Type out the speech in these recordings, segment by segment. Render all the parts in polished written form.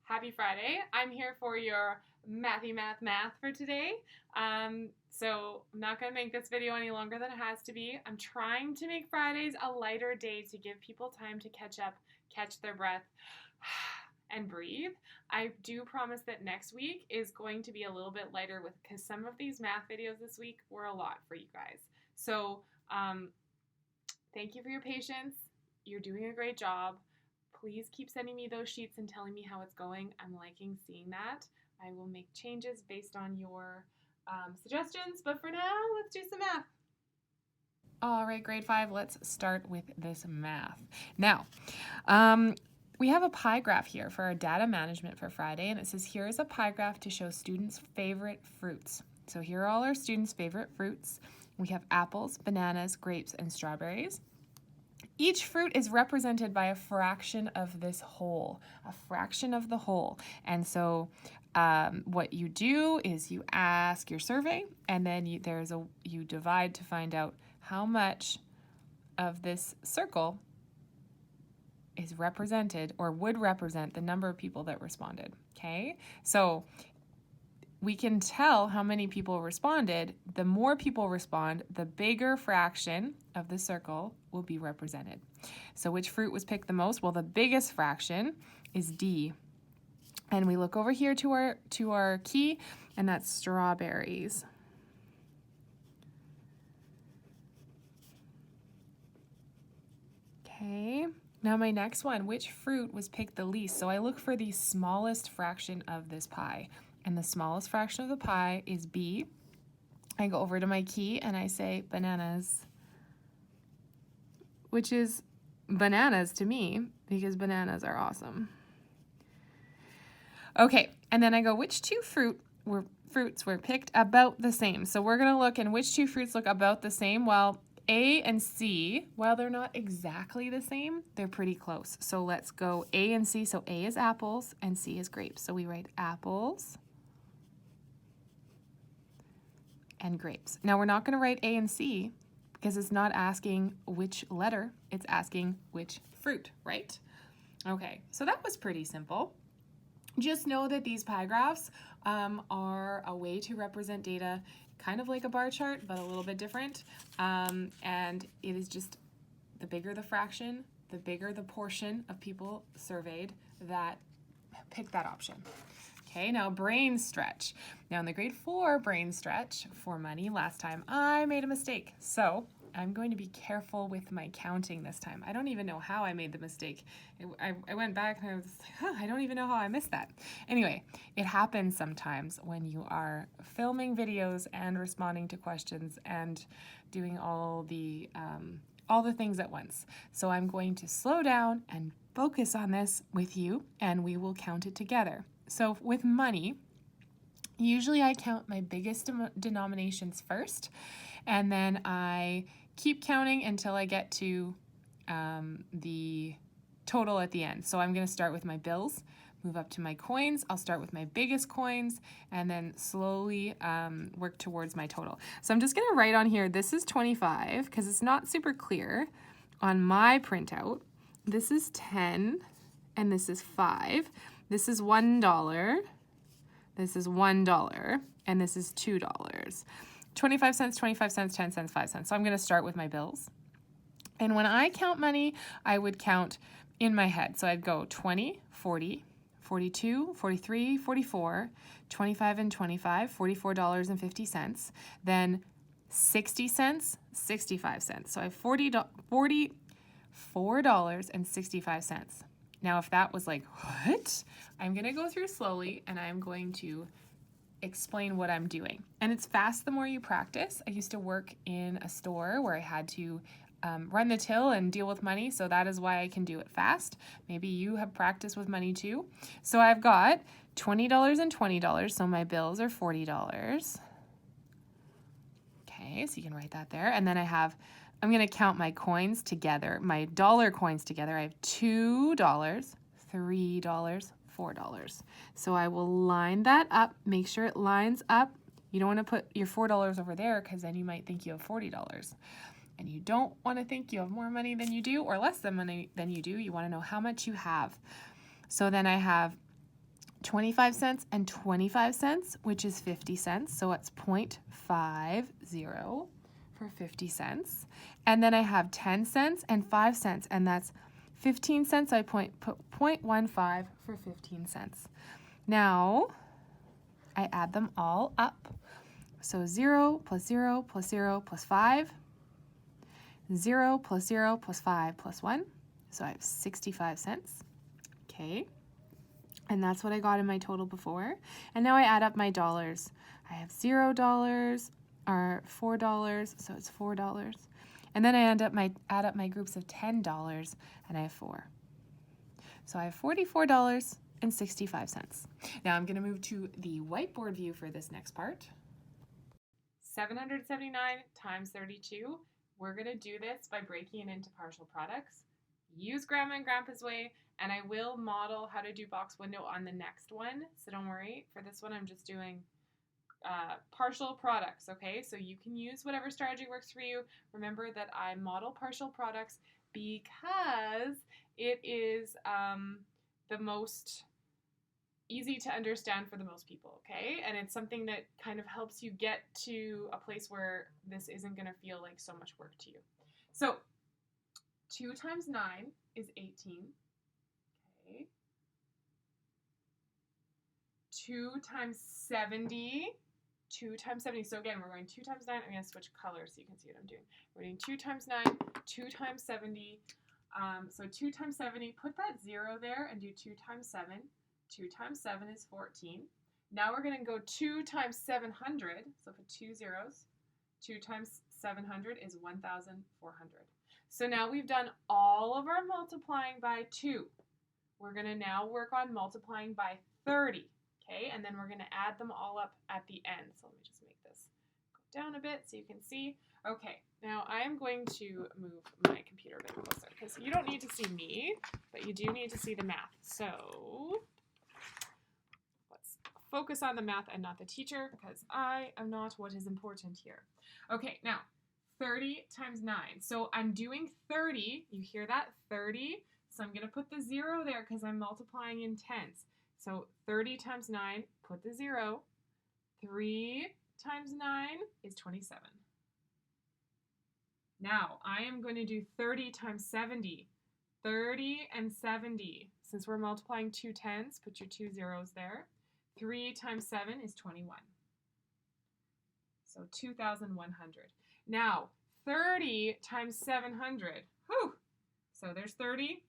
Happy Friday. I'm here for your mathy math for today. So I'm not going to make this video any longer than it has to be. I'm trying to make Fridays a lighter day to give people time to catch up, catch their breath, and breathe. I do promise that next week is going to be a little bit lighter because some of these math videos this week were a lot for you guys. So thank you for your patience. You're doing a great job. Please keep sending me those sheets and telling me how it's going. I'm liking seeing that. I will make changes based on your suggestions, but for now, let's do some math. All right, grade 5, let's start with this math. Now, we have a pie graph here for our data management for Friday, and it says here is a pie graph to show students' favorite fruits. So here are all our students' favorite fruits. We have apples, bananas, grapes, and strawberries. Each fruit is represented by a fraction of this whole, a fraction of the whole. And so what you do is you ask your survey, and then you divide to find out how much of this circle is represented or would represent the number of people that responded, okay? So we can tell how many people responded. The more people respond, the bigger fraction of the circle will be represented. So which fruit was picked the most? Well, the biggest fraction is D. And we look over here to our key, and that's strawberries. Okay. Now my next one, which fruit was picked the least? So I look for the smallest fraction of this pie. And the smallest fraction of the pie is B. I go over to my key and I say bananas, which is bananas to me because bananas are awesome. Okay, and then I go, which two fruits were picked about the same? So we're going to look in which two fruits look about the same. Well, A and C, while they're not exactly the same, they're pretty close. So let's go A and C. So A is apples and C is grapes. So we write apples and grapes. Now we're not going to write A and C because it's not asking which letter, it's asking which fruit, right? Okay, so that was pretty simple. Just know that these pie graphs are a way to represent data kind of like a bar chart, but a little bit different. And it is just the bigger the fraction, the bigger the portion of people surveyed that picked that option. Okay, now brain stretch. Now in the grade 4 brain stretch for money, last time I made a mistake. So I'm going to be careful with my counting this time. I don't even know how I made the mistake. I went back and I was like, I don't even know how I missed that. Anyway, it happens sometimes when you are filming videos and responding to questions and doing all the things at once. So I'm going to slow down and focus on this with you, and we will count it together. So with money, usually I count my biggest denominations first, and then I keep counting until I get to the total at the end. So I'm going to start with my bills, move up to my coins. I'll start with my biggest coins and then slowly work towards my total. So I'm just going to write on here, this is 25 because it's not super clear on my printout. This is 10 and this is 5. This is $1. This is $1 and this is $2. 25 cents, 25 cents, 10 cents, 5 cents. So I'm going to start with my bills. And when I count money, I would count in my head. So I'd go 20, 40, 42, 43, 44, 25 and 25, $44.50. Then 60 cents, 65 cents. So I have $44.65. Now, if that was like, what? I'm going to go through slowly and I'm going to explain what I'm doing. And it's fast the more you practice. I used to work in a store where I had to run the till and deal with money, so that is why I can do it fast. Maybe you have practice with money too. So I've got $20 and $20, so my bills are $40. Okay, so you can write that there. And then I'm going to count my coins together, my dollar coins together. I have $2, $3, $4. So I will line that up, make sure it lines up. You don't want to put your $4 over there because then you might think you have $40. And you don't want to think you have more money than you do or less than money than you do. You want to know how much you have. So then I have 25 cents and 25 cents, which is 50 cents. So it's 0.50 for 50 cents. And then I have 10 cents and 5 cents, and that's 15 cents. I put 0.15 for 15 cents. Now I add them all up. So 0 plus 0 plus 0 plus 5. 0 plus 0 plus 5 plus 1. So I have 65 cents. Okay. And that's what I got in my total before. And now I add up my dollars. I have $0 or $4, so it's $4. And then I add up my groups of $10, and I have 4. So I have $44.65. Now I'm going to move to the whiteboard view for this next part. 779 times 32. We're going to do this by breaking it into partial products. Use Grandma and Grandpa's way, and I will model how to do box window on the next one, so don't worry. For this one, I'm just doing partial products, okay? So you can use whatever strategy works for you. Remember that I model partial products because it is the most easy to understand for the most people, okay? And it's something that kind of helps you get to a place where this isn't going to feel like so much work to you. So 2 times 9 is 18. Okay. 2 times 70. 2 times 70. So again, we're going 2 times 9. I'm going to switch colors so you can see what I'm doing. We're doing 2 times 9, 2 times 70. So 2 times 70, put that 0 there and do 2 times 7. 2 times 7 is 14. Now we're going to go 2 times 700. So put 2 zeros. 2 times 700 is 1,400. So now we've done all of our multiplying by 2. We're going to now work on multiplying by 30, okay? And then we're going to add them all up at the end. So let me just make this go down a bit so you can see. Okay, now I am going to move my computer a bit closer because you don't need to see me, but you do need to see the math. So let's focus on the math and not the teacher because I am not what is important here. Okay, now 30 times 9. So I'm doing 30. You hear that? 30. So I'm going to put the 0 there because I'm multiplying in tens. So 30 times 9, put the 0. 3 times 9 is 27. Now I am going to do 30 times 70. 30 and 70. Since we're multiplying 2 tens, put your 2 zeros there. 3 times 7 is 21. So 2,100. Now, 30 times 700. Whew! So there's 30.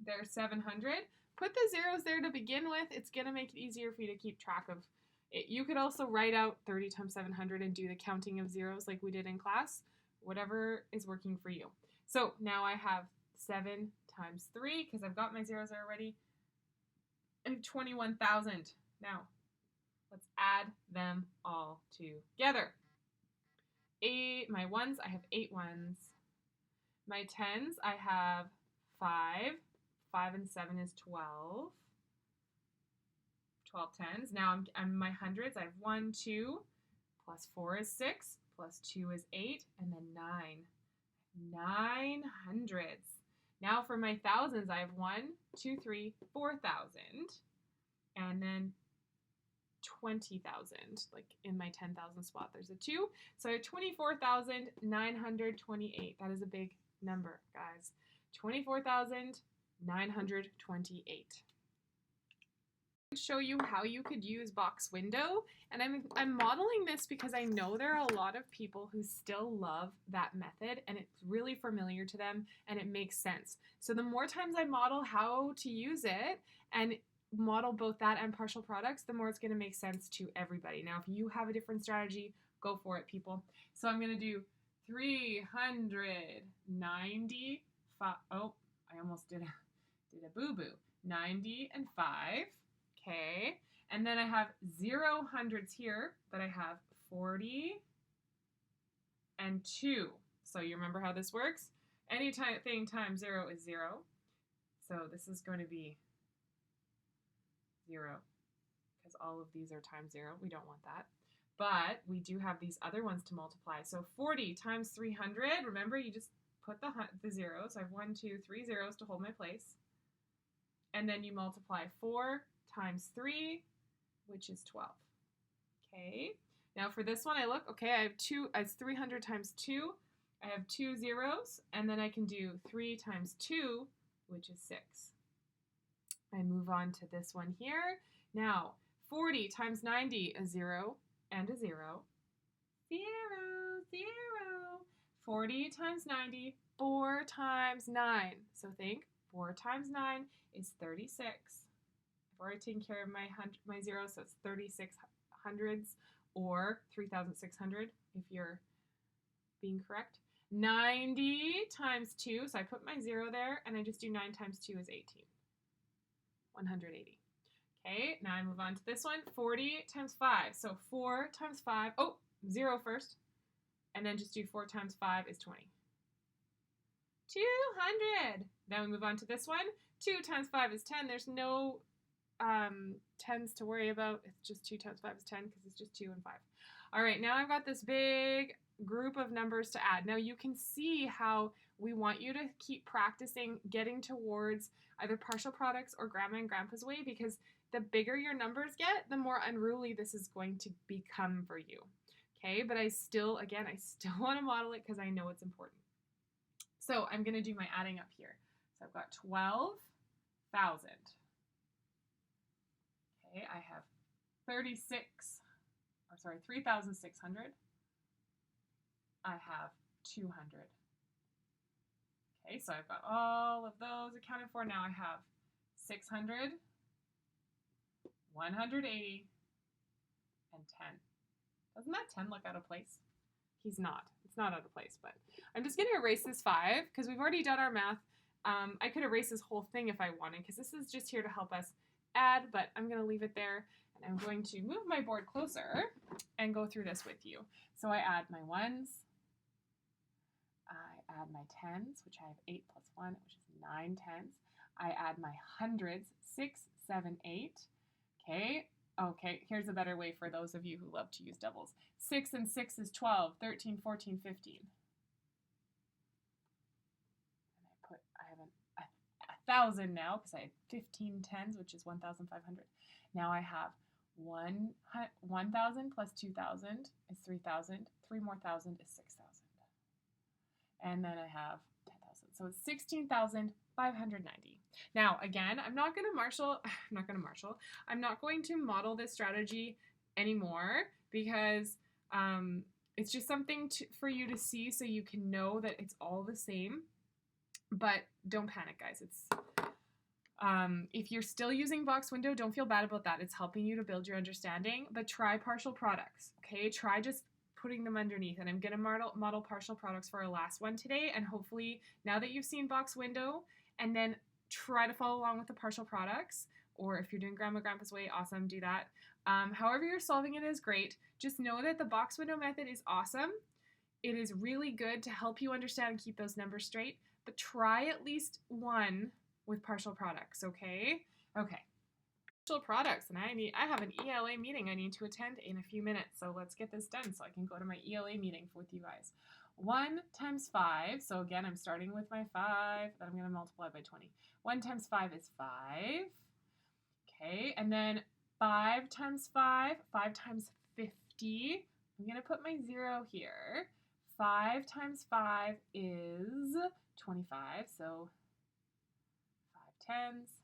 There's 700. Put the zeros there to begin with. It's going to make it easier for you to keep track of it. You could also write out 30 times 700 and do the counting of zeros like we did in class. Whatever is working for you. So now I have 7 times 3 because I've got my zeros there already. I have 21,000. Now, let's add them all together. My ones, I have 8 ones. My tens, I have 5. 5 and 7 is 12. 12 tens. Now I'm my hundreds, I have 1, 2, plus 4 is 6, plus 2 is 8, and then 9. 9 hundreds. Now for my thousands, I have 1, 2, 3, 4,000, and then 20,000, like in my 10,000 spot, there's a 2. So I have 24,928. That is a big number, guys. 24,928. Show you how you could use box window, and I'm modeling this because I know there are a lot of people who still love that method and it's really familiar to them and it makes sense. So the more times I model how to use it and model both that and partial products, the more it's going to make sense to everybody. Now, if you have a different strategy, go for it, people. So I'm going to do 395. Oh, I almost did a boo-boo. 90 and 5. Okay. And then I have 0 hundreds here, but I have 40 and 2. So you remember how this works? Anything times 0 is 0. So this is going to be 0 because all of these are times 0. We don't want that. But we do have these other ones to multiply. So 40 times 300. Remember, you just put the zeros. So I have 1, 2, 3 zeros to hold my place. And then you multiply 4 times 3, which is 12. Okay, now for this one, I look, okay, I have 2, it's 300 times 2. I have 2 zeros, and then I can do 3 times 2, which is 6. I move on to this one here. Now, 40 times 90, a 0 and a 0. 0, 0. 40 times 90, 4 times 9. So think, 4 times 9 is 36. I've already taken care of my 0, so it's 36 hundredths, or 3,600 if you're being correct. 90 times 2, so I put my 0 there, and I just do 9 times 2 is 18. 180. Okay, now I move on to this one. 40 times 5, so 4 times 5, 0 first, and then just do 4 times 5 is 20. 200. Then we move on to this one. 2 times 5 is 10. There's no tens to worry about. It's just 2 times 5 is 10 because it's just 2 and 5. All right, now I've got this big group of numbers to add. Now you can see how we want you to keep practicing getting towards either partial products or Grandma and Grandpa's way, because the bigger your numbers get, the more unruly this is going to become for you. Okay, but I still want to model it because I know it's important. So I'm going to do my adding up here. So I've got 12,000. Okay, I have 3,600. I have 200. Okay, so I've got all of those accounted for. Now I have 600, 180, and 10. Doesn't that 10 look out of place? He's not. It's not out of place, but I'm just going to erase this 5 because we've already done our math. I could erase this whole thing if I wanted because this is just here to help us add, but I'm going to leave it there, and I'm going to move my board closer and go through this with you. So I add my 1s. I add my 10s, which I have 8 plus 1, which is 9 10s. I add my hundreds, 6, 7, 8. Okay, here's a better way for those of you who love to use doubles. 6 and 6 is 12, 13, 14, 15. And I have 1,000 now because I had 15 tens, which is 1,500. Now I have 1,000 plus 2,000 is 3,000. 3 more thousand is 6,000. And then I have 10,000. So it's 16,590. Now, again, I'm not going to model this strategy anymore because it's just something for you to see so you can know that it's all the same. But don't panic, guys. If you're still using box window, don't feel bad about that. It's helping you to build your understanding, but try partial products, okay? Try just putting them underneath, and I'm going to model partial products for our last one today, and hopefully now that you've seen box window, and then try to follow along with the partial products, or if you're doing Grandma Grandpa's way, awesome, do that. However you're solving it is great. Just know that the box window method is awesome. It is really good to help you understand and keep those numbers straight, but try at least one with partial products, okay? Okay. Partial products, and I have an ELA meeting I need to attend in a few minutes, so let's get this done so I can go to my ELA meeting with you guys. 1 times 5, so again, I'm starting with my 5, that I'm going to multiply by 20. 1 times 5 is 5. Okay, and then 5 times 5, 5 times 50. I'm going to put my 0 here. 5 times 5 is 25, so 5 tens,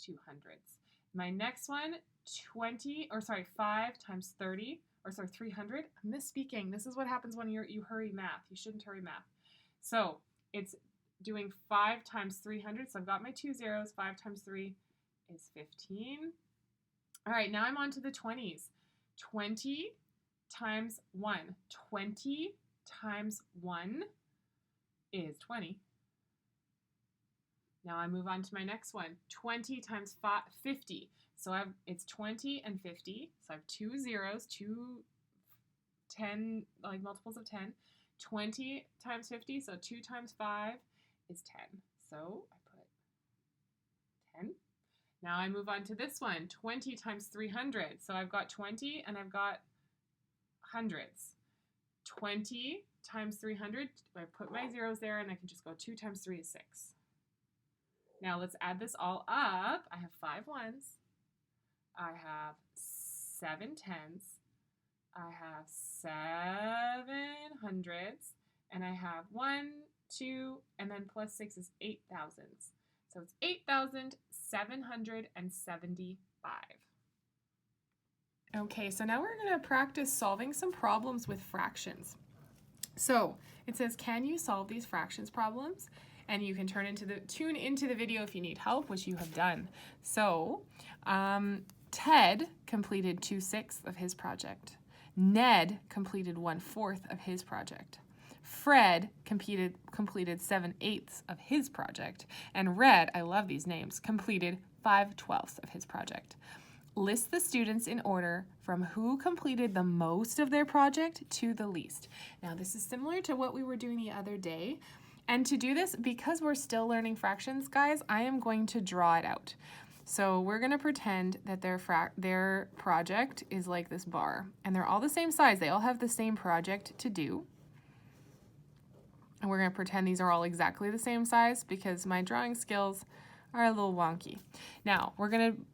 2 hundredths. My next one, 5 times 30, 300. I'm misspeaking. This is what happens when you hurry math. You shouldn't hurry math. So it's doing 5 times 300. So I've got my 2 zeros. 5 times 3 is 15. All right, now I'm on to the 20s. 20 times 1. 20 times 1 is 20. Now I move on to my next one. 20 times 50. So it's 20 and 50. So I have 2 zeros, 2 10, like multiples of 10. 20 times 50, so 2 times 5 is 10. So I put 10. Now I move on to this one. 20 times 300. So I've got 20 and I've got hundreds. 20 times 300. I put my zeros there and I can just go 2 times 3 is 6. Now let's add this all up. I have 5 ones. I have 7 tenths, I have 7 hundredths, and I have 1, 2, and then plus 6 is 8 thousandths. So it's 8,775. Okay, so now we're going to practice solving some problems with fractions. So it says, can you solve these fractions problems? And you can tune into the video if you need help, which you have done. So Ted completed 2/6 of his project. Ned completed 1/4 of his project. Fred completed 7/8 of his project. And Red, I love these names, completed 5/12 of his project. List the students in order from who completed the most of their project to the least. Now, this is similar to what we were doing the other day. And to do this, because we're still learning fractions, guys, I am going to draw it out. So we're going to pretend that their project is like this bar. And they're all the same size. They all have the same project to do. And we're going to pretend these are all exactly the same size because my drawing skills are a little wonky. Now, we're going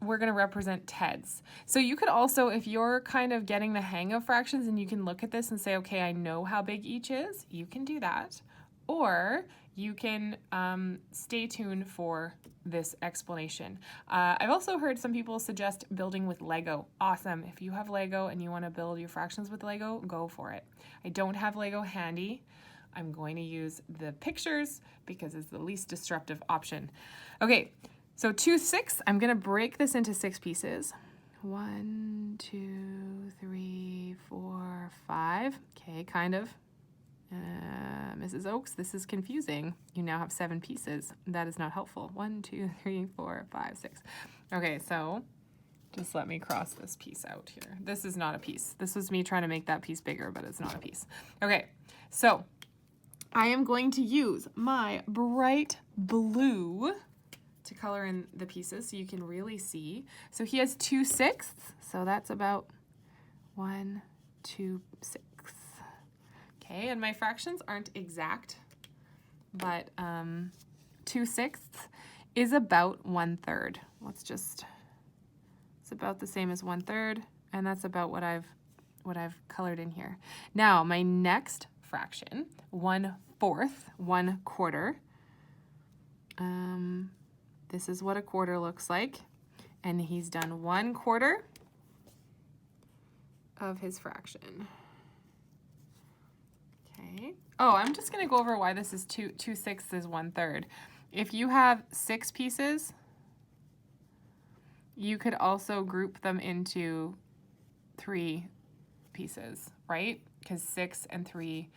to represent Ted's. So you could also, if you're kind of getting the hang of fractions and you can look at this and say, okay, I know how big each is, you can do that. Or you can stay tuned for this explanation. I've also heard some people suggest building with Lego. Awesome. If you have Lego and you want to build your fractions with Lego, go for it. I don't have Lego handy. I'm going to use the pictures because it's the least disruptive option. Okay. So 2/6, I'm going to break this into 6 pieces. 1, 2, 3, 4, 5. Okay, kind of. Mrs. Oakes, this is confusing. You now have 7 pieces. That is not helpful. 1, 2, 3, 4, 5, 6. Okay, so just let me cross this piece out here. This is not a piece. This was me trying to make that piece bigger, but it's not a piece. Okay, so I am going to use my bright blue to color in the pieces so you can really see. So he has 2/6, so that's about 1, 2, 6. Okay, and my fractions aren't exact, but 2/6 is about 1/3. It's about the same as 1/3, and that's about what I've colored in here. Now, my next fraction, 1/4, 1/4. This is what a quarter looks like, and he's done 1/4 of his fraction. Okay. Oh, I'm just going to go over why this is 2/6 is 1/3. If you have 6 pieces, you could also group them into 3 pieces, right? Because 6 and 3,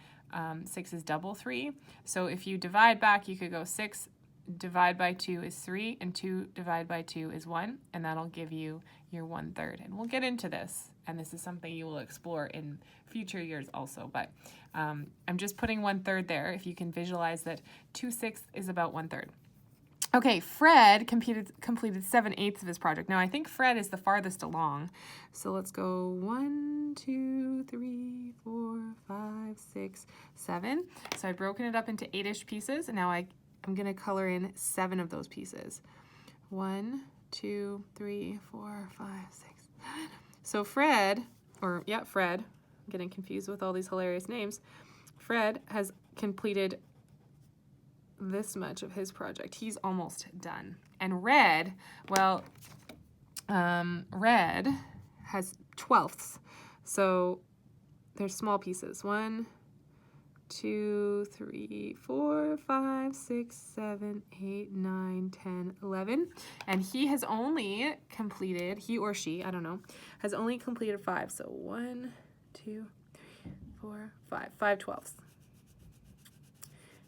6 is double 3. So if you divide back, you could go 6 divide by 2 is 3, and 2 divide by 2 is 1, and that'll give you your 1/3. And we'll get into this, and this is something you will explore in future years also, but I'm just putting 1/3 there if you can visualize that 2/6 is about 1/3. Okay, Fred completed 7/8 of his project. Now, I think Fred is the farthest along, so let's go 1, 2, 3, 4, 5, 6, 7. So I've broken it up into 8-ish pieces, and now I'm going to color in 7 of those pieces. 1, 2, 3, 4, 5, 6, 7. So Fred, I'm getting confused with all these hilarious names. Fred has completed this much of his project. He's almost done. And Red, well, Red has 12ths. So there's small pieces. 1, 2, 3, 4, 5, 6, 7, 8, 9, 10, 11. And he has only completed, he or she, I don't know, has only completed 5. So 1, 2, 3, 4, 5. 5/12.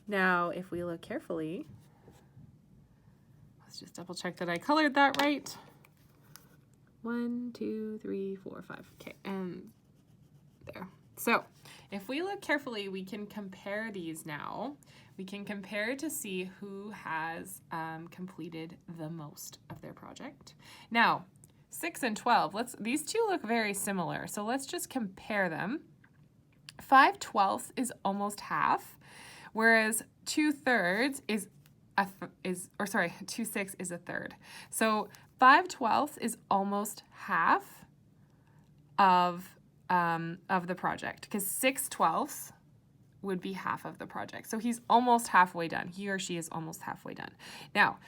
Now, if we look carefully, let's just double check that I colored that right. 1, 2, 3, 4, 5. Okay, and there. So if we look carefully, we can compare these now. We can compare to see who has completed the most of their project. Now, 6 and 12, these two look very similar, so let's just compare them. 5/12 is almost half, whereas 2/3 is 2/6 is a third. So 5/12 is almost half of the project, because 6/12 would be half of the project. So he's almost halfway done. He or she is almost halfway done. Now,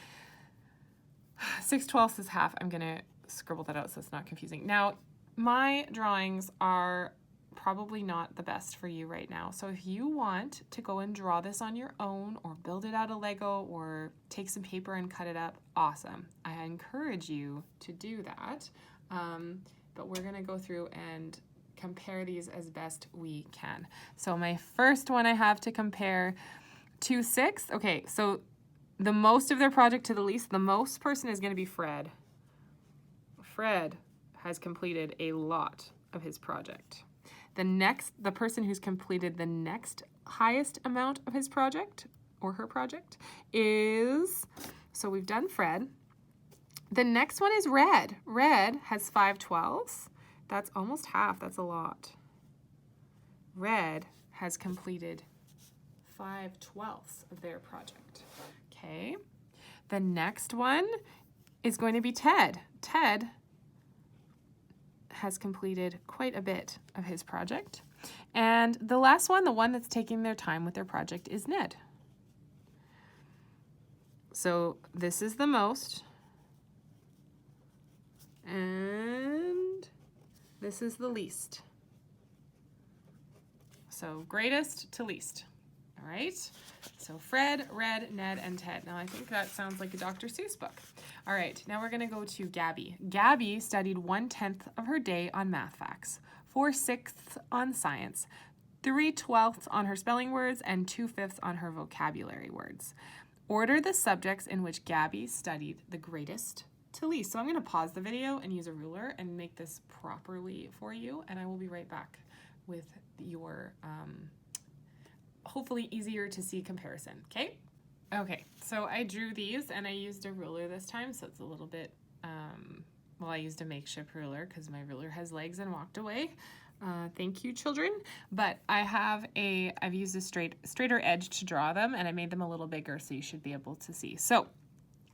6/12 is half. I'm going to scribble that out so it's not confusing. Now, my drawings are probably not the best for you right now. So if you want to go and draw this on your own, or build it out of Lego, or take some paper and cut it up, awesome. I encourage you to do that. But we're going to go through and compare these as best we can. So my first one I have to compare, 2/6. Okay, so the most of their project to the least, the most person is going to be Fred. Fred has completed a lot of his project. The person who's completed the next highest amount of his project or her project is, so we've done Fred. The next one is Red. Red has 5/12. That's almost half. That's a lot. Red has completed 5/12 of their project. Okay. The next one is going to be Ted. Ted has completed quite a bit of his project. And the last one, the one that's taking their time with their project, is Ned. So this is the most. And this is the least. So greatest to least. All right. So Fred, Red, Ned, and Ted. Now I think that sounds like a Dr. Seuss book. All right. Now we're going to go to Gabby. Gabby studied 1/10 of her day on math facts, 4/6 on science, 3/12 on her spelling words, and 2/5 on her vocabulary words. Order the subjects in which Gabby studied the greatest to least. So I'm going to pause the video and use a ruler and make this properly for you, and I will be right back with your hopefully easier to see comparison. Okay? Okay, so I drew these and I used a ruler this time, so it's a little bit, well, I used a makeshift ruler because my ruler has legs and walked away. Thank you, children. But I've used a straighter edge to draw them, and I made them a little bigger so you should be able to see. So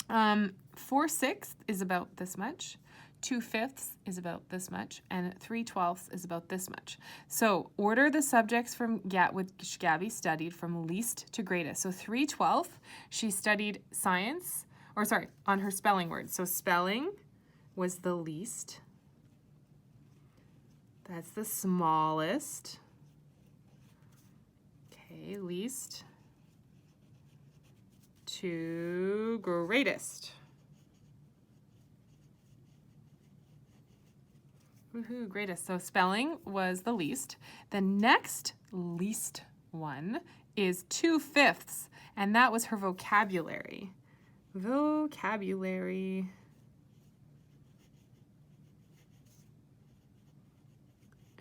4/6 is about this much, 2/5 is about this much, and 3/12 is about this much. So order the subjects from which Gabby studied from least to greatest. So 3/12, she studied science, or sorry, on her spelling words. So spelling was the least. That's the smallest. Okay, least to greatest. Woohoo, greatest. So spelling was the least. The next least one is 2/5, and that was her vocabulary. Vocabulary.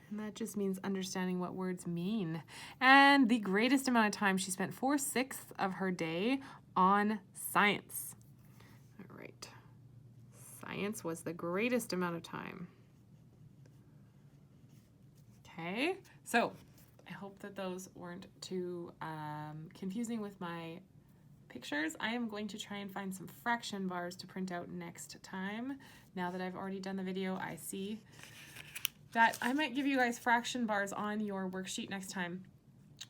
And that just means understanding what words mean. And the greatest amount of time, she spent 4/6 of her day on science. All right. Science was the greatest amount of time. Okay, so I hope that those weren't too confusing with my pictures. I am going to try and find some fraction bars to print out next time. Now that I've already done the video, I see that I might give you guys fraction bars on your worksheet next time.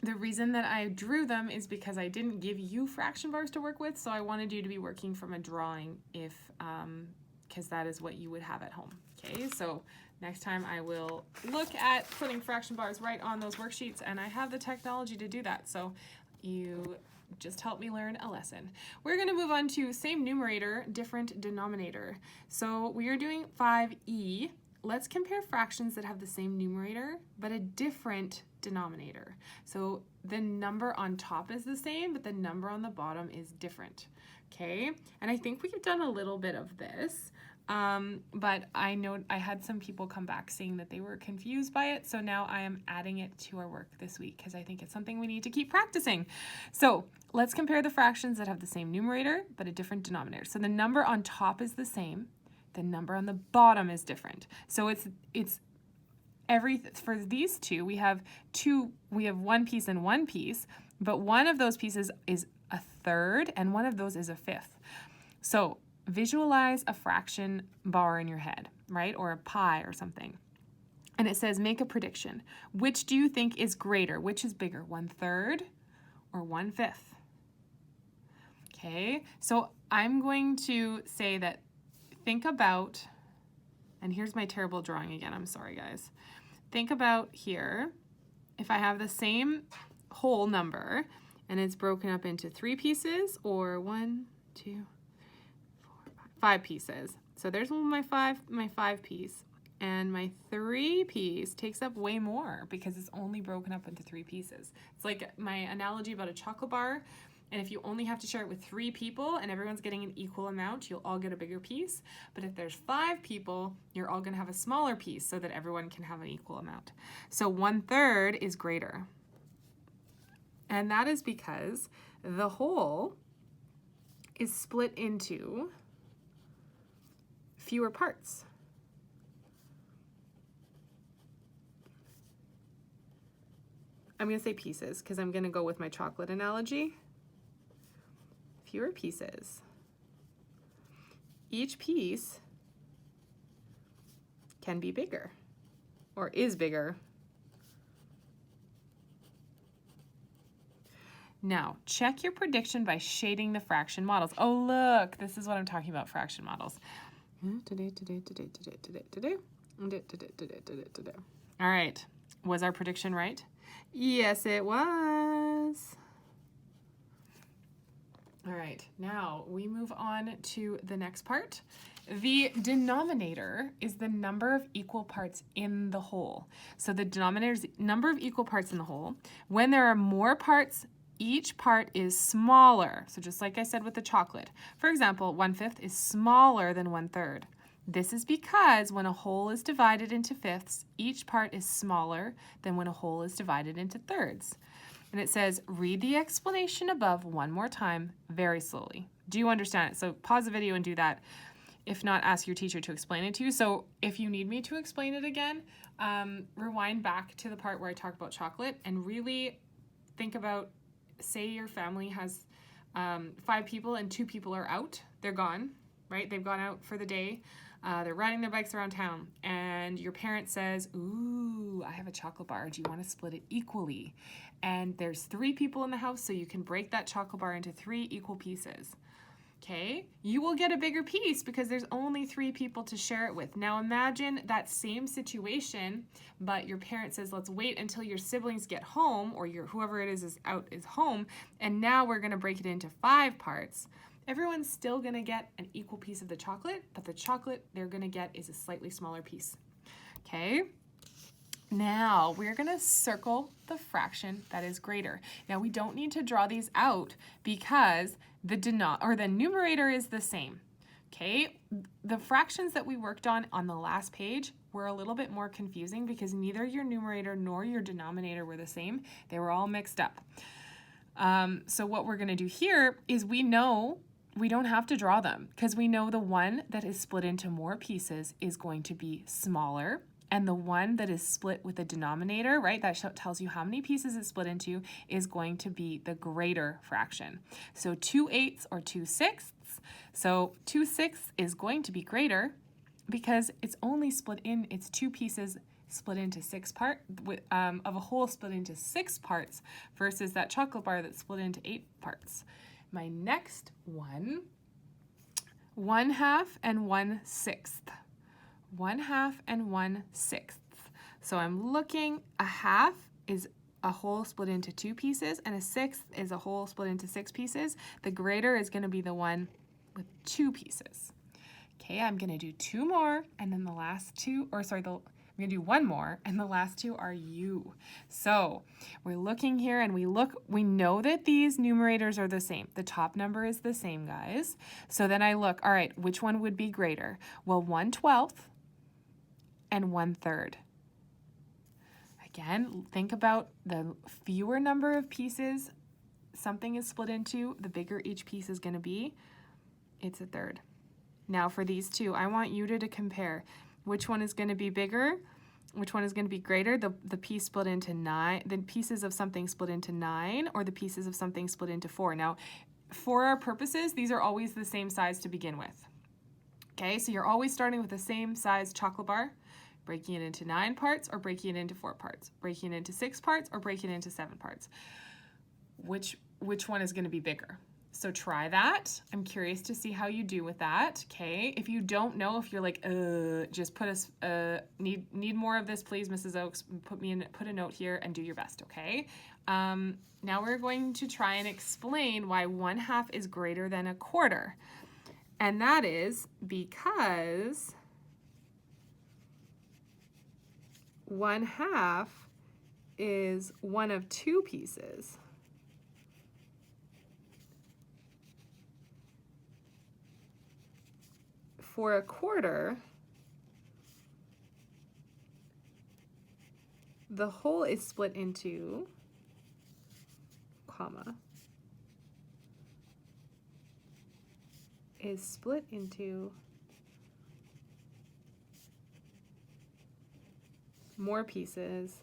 The reason that I drew them is because I didn't give you fraction bars to work with, so I wanted you to be working from a drawing because that is what you would have at home. Okay, so next time I will look at putting fraction bars right on those worksheets, and I have the technology to do that, so you just help me learn a lesson. We're going to move on to same numerator, different denominator. So we are doing 5e. Let's compare fractions that have the same numerator but a different denominator. So the number on top is the same, but the number on the bottom is different. Okay, and I think we've done a little bit of this. But I know I had some people come back saying that they were confused by it, so now I am adding it to our work this week because I think it's something we need to keep practicing. So let's compare the fractions that have the same numerator but a different denominator. So the number on top is the same, the number on the bottom is different. So for these two, we have one piece and one piece, but one of those pieces is a third and one of those is a fifth. So visualize a fraction bar in your head, right? Or a pie or something. And it says, make a prediction. Which do you think is greater? Which is bigger, 1/3 or 1/5? Okay, so I'm going to say that, think about, and here's my terrible drawing again, I'm sorry guys. Think about here, if I have the same whole number and it's broken up into 3 pieces, or 1, 2, 4, 5 pieces. So there's my 5 piece, and my 3 piece takes up way more because it's only broken up into 3 pieces. It's like my analogy about a chocolate bar. And if you only have to share it with 3 people and everyone's getting an equal amount, you'll all get a bigger piece. But if there's 5 people, you're all going to have a smaller piece so that everyone can have an equal amount. So 1/3 is greater. And that is because the whole is split into fewer parts. I'm going to say pieces because I'm going to go with my chocolate analogy. Fewer pieces. Each piece can be bigger, or is bigger. Now, check your prediction by shading the fraction models. Oh, look, this is what I'm talking about, fraction models. All right, was our prediction right? Yes, it was. All right, now we move on to the next part. The denominator is the number of equal parts in the whole. So the denominator is the number of equal parts in the whole. When there are more parts, each part is smaller. So just like I said with the chocolate. For example, 1/5 is smaller than 1/3. This is because when a whole is divided into fifths, each part is smaller than when a whole is divided into thirds. And it says, read the explanation above one more time, very slowly. Do you understand it? So pause the video and do that. If not, ask your teacher to explain it to you. So if you need me to explain it again, rewind back to the part where I talk about chocolate and really think about, say your family has 5 people and 2 people are out. They're gone, right? They've gone out for the day. They're riding their bikes around town, and your parent says, ooh, I have a chocolate bar. Do you want to split it equally? And there's 3 people in the house, so you can break that chocolate bar into 3 equal pieces. Okay, you will get a bigger piece because there's only 3 people to share it with. Now imagine that same situation, but your parent says, let's wait until your siblings get home, or whoever it is out is home, and now we're going to break it into 5 parts. Everyone's still going to get an equal piece of the chocolate, but the chocolate they're going to get is a slightly smaller piece. Okay? Now, we're going to circle the fraction that is greater. Now, we don't need to draw these out because the numerator is the same. Okay? The fractions that we worked on the last page were a little bit more confusing because neither your numerator nor your denominator were the same. They were all mixed up. So what we're going to do here is we know we don't have to draw them because we know the one that is split into more pieces is going to be smaller, and the one that is split with a denominator, right, that tells you how many pieces it's split into, is going to be the greater fraction. So 2/8 or 2/6. So 2/6 is going to be greater because it's only split in, it's 2 pieces split into 6 parts, of a whole split into 6 parts versus that chocolate bar that's split into 8 parts. My next one, 1/2 and 1/6. 1/2 and 1/6. So I'm looking, a half is a whole split into 2 pieces, and a 1/6 is a whole split into 6 pieces. The greater is going to be the one with 2 pieces. Okay, I'm going to do 2 more, and then the last 2, I'm going to do 1 more, and the last 2 are you. So we're looking here, and we know that these numerators are the same. The top number is the same, guys. So then I look, all right, which one would be greater? Well, 1/12 and 1/3. Again, think about the fewer number of pieces something is split into, the bigger each piece is going to be. It's 1/3. Now for these two, I want you to compare which one is going to be bigger, which one is going to be greater, the piece split into 9, the pieces of something split into 9, or the pieces of something split into 4. Now, for our purposes, these are always the same size to begin with. Okay, so you're always starting with the same size chocolate bar, breaking it into 9 parts or breaking it into 4 parts, breaking it into 6 parts or breaking it into 7 parts. Which one is going to be bigger? So try that. I'm curious to see how you do with that. Okay, if you don't know, if you're like, just put need more of this, please, Mrs. Oakes. Put a note here and do your best. Okay. Now we're going to try and explain why 1/2 is greater than 1/4, and that is because 1/2 is one of 2 pieces. For 1/4, the whole is split into, comma, is split into more pieces.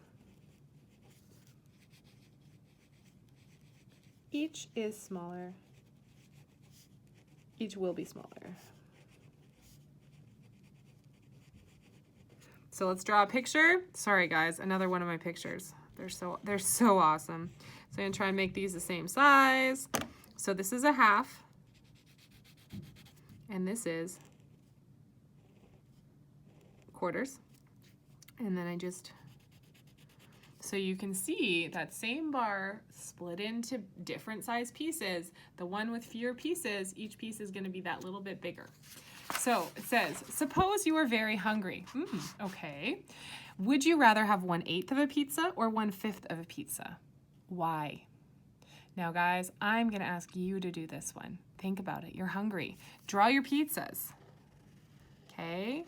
Each is smaller. Each will be smaller. So let's draw a picture. Sorry guys, another one of my pictures. They're so awesome. So I'm gonna try and make these the same size. So this is 1/2, and this is 1/4. And then so you can see that same bar split into different size pieces. The one with fewer pieces, each piece is gonna be that little bit bigger. So it says, suppose you are very hungry. Okay. Would you rather have 1/8 of a pizza or 1/5 of a pizza? Why? Now guys, I'm gonna ask you to do this one. Think about it, you're hungry. Draw your pizzas, okay?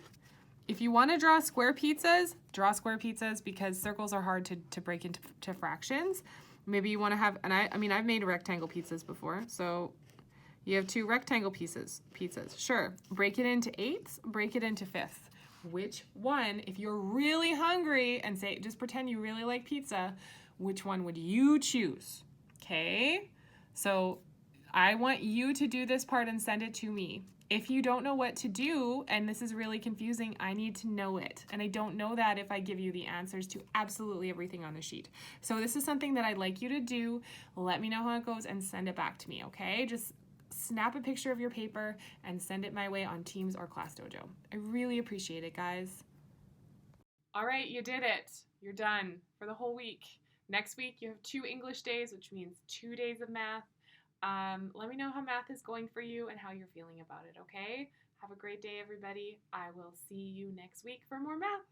If you wanna draw square pizzas because circles are hard to break into fractions. Maybe you wanna have, and I mean, I've made rectangle pizzas before, so you have 2 rectangle pizzas. Sure, break it into 8ths, break it into 5ths. Which one, if you're really hungry and just pretend you really like pizza, which one would you choose? Okay, so I want you to do this part and send it to me. If you don't know what to do and this is really confusing, I need to know it. And I don't know that if I give you the answers to absolutely everything on the sheet. So this is something that I'd like you to do. Let me know how it goes and send it back to me, okay? Just snap a picture of your paper and send it my way on Teams or Class Dojo. I really appreciate it, guys. All right, you did it. You're done for the whole week. Next week, you have 2 English days, which means 2 days of math. Let me know how math is going for you and how you're feeling about it, okay? Have a great day, everybody. I will see you next week for more math.